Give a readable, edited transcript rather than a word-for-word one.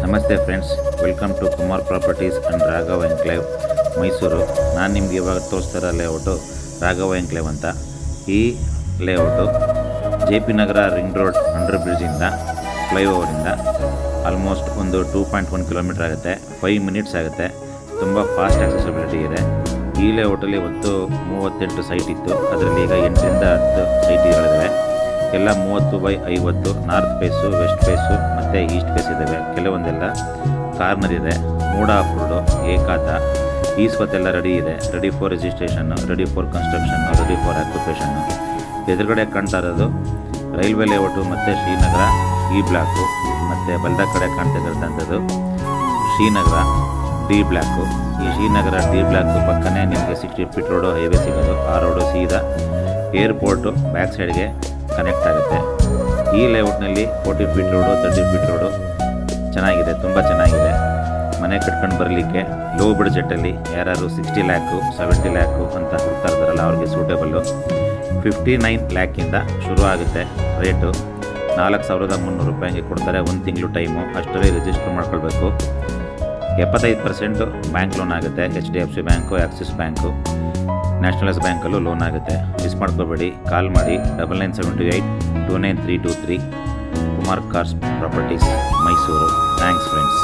ನಮಸ್ತೆ friends, welcome to Kumar properties and Raghava enclave Mysuru. ನಾನು ನಿಮಗೆ ಇವಾಗ ತೋರಿಸ್ತಾರ ಲೇಔಟು ರಾಘವ ಎನ್ಕ್ಲೇವ್ ಅಂತ. ಈ layout J P Nagar ring road under ಬ್ರಿಡ್ಜಿಂದ ಫ್ಲೈಓವರಿಂದ ಆಲ್ಮೋಸ್ಟ್ ಒಂದು 2.1 ಕಿಲೋಮೀಟರ್ ಆಗುತ್ತೆ. 5 ಮಿನಿಟ್ಸ್ ಆಗುತ್ತೆ. ತುಂಬ ಫಾಸ್ಟ್ ಆಕ್ಸೆಸಿಬಿಲಿಟಿ ಇದೆ. ಈ ಲೇಔಟಲ್ಲಿ ಒಟ್ಟು 38 ಸೈಟ್ ಇತ್ತು. ಅದರಲ್ಲಿ ಈಗ 8ರಿಂದ 10 ಸೈಟ್ಗಳಿದ್ದಾವೆ. ಎಲ್ಲ 30/50 ನಾರ್ತ್ ಫೇಸು, ವೆಸ್ಟ್ ಫೇಸು ಮತ್ತು ಈಸ್ಟ್ ಫೇಸ್ ಇದ್ದಾವೆ. ಕೆಲವೊಂದೆಲ್ಲ ಕಾರ್ನರ್ ಇದೆ. ಮೂಡ ಅಪ್ರೂವ್ಡು, ಏಕಾತ, ಈಸ್ವತ್ತೆಲ್ಲ ರೆಡಿ ಇದೆ. Ready for registration, ready for construction, ready for occupation. ಎದುರುಗಡೆ ಕಾಣ್ತಾ ಇರೋದು ರೈಲ್ವೆ ಲೇಔಟು ಮತ್ತು ಶ್ರೀನಗರ ಇ ಬ್ಲಾಕು. ಮತ್ತು ಬಲ್ದ ಕಡೆ ಕಾಣ್ತಿರ್ತಕ್ಕಂಥದ್ದು ಶ್ರೀನಗರ ಡಿ ಬ್ಲಾಕು. ಈ ಶ್ರೀನಗರ ಡಿ ಬ್ಲಾಕು ಪಕ್ಕನೇ ನಿಮಗೆ 60 ಫೀಟ್ ರೋಡು ಹೈವೇ ಸಿಗೋದು. ಆ ರೋಡು ಸೀದಾ ಏರ್ಪೋರ್ಟು ಬ್ಯಾಕ್ ಸೈಡ್ಗೆ ಕನೆಕ್ಟ್ ಆಗುತ್ತೆ. ಈ ಲೇಔಟ್ನಲ್ಲಿ 40 ಫೀಟ್ ರೋಡು, 30 ಫೀಟ್ ರೋಡು ಚೆನ್ನಾಗಿದೆ, ತುಂಬ ಚೆನ್ನಾಗಿದೆ. ಮನೆ ಕಟ್ಕೊಂಡು ಬರಲಿಕ್ಕೆ ಲೋ ಬಡ್ಜೆಟಲ್ಲಿ ಯಾರು 60 ಲ್ಯಾಕು 70 ಲ್ಯಾಕು ಅಂತ ಹುಡ್ತಾ ಇರ್ತಾರಲ್ಲ ಅವ್ರಿಗೆ ಸೂಟೇಬಲ್ಲು. 59 ಲ್ಯಾಕಿಂದ ಶುರು ಆಗುತ್ತೆ ರೇಟು. 4,300 ರೂಪಾಯಿಗೆ ಕೊಡ್ತಾರೆ. 1 ತಿಂಗಳು ಟೈಮು. ಅಷ್ಟರಲ್ಲಿ ರಿಜಿಸ್ಟರ್ ಮಾಡ್ಕೊಳ್ಬೇಕು. 75% ಬ್ಯಾಂಕ್ ಲೋನ್ ಆಗುತ್ತೆ. HDFC bank, Axis bank, nationalise ಬ್ಯಾಂಕಲ್ಲೂ ಲೋನ್ ಆಗುತ್ತೆ. ಮಿಸ್ ಮಾಡ್ಕೋಬೇಡಿ. ಕಾಲ್ ಮಾಡಿ 9978 29323. Kumar cars properties Mysore. Thanks friends.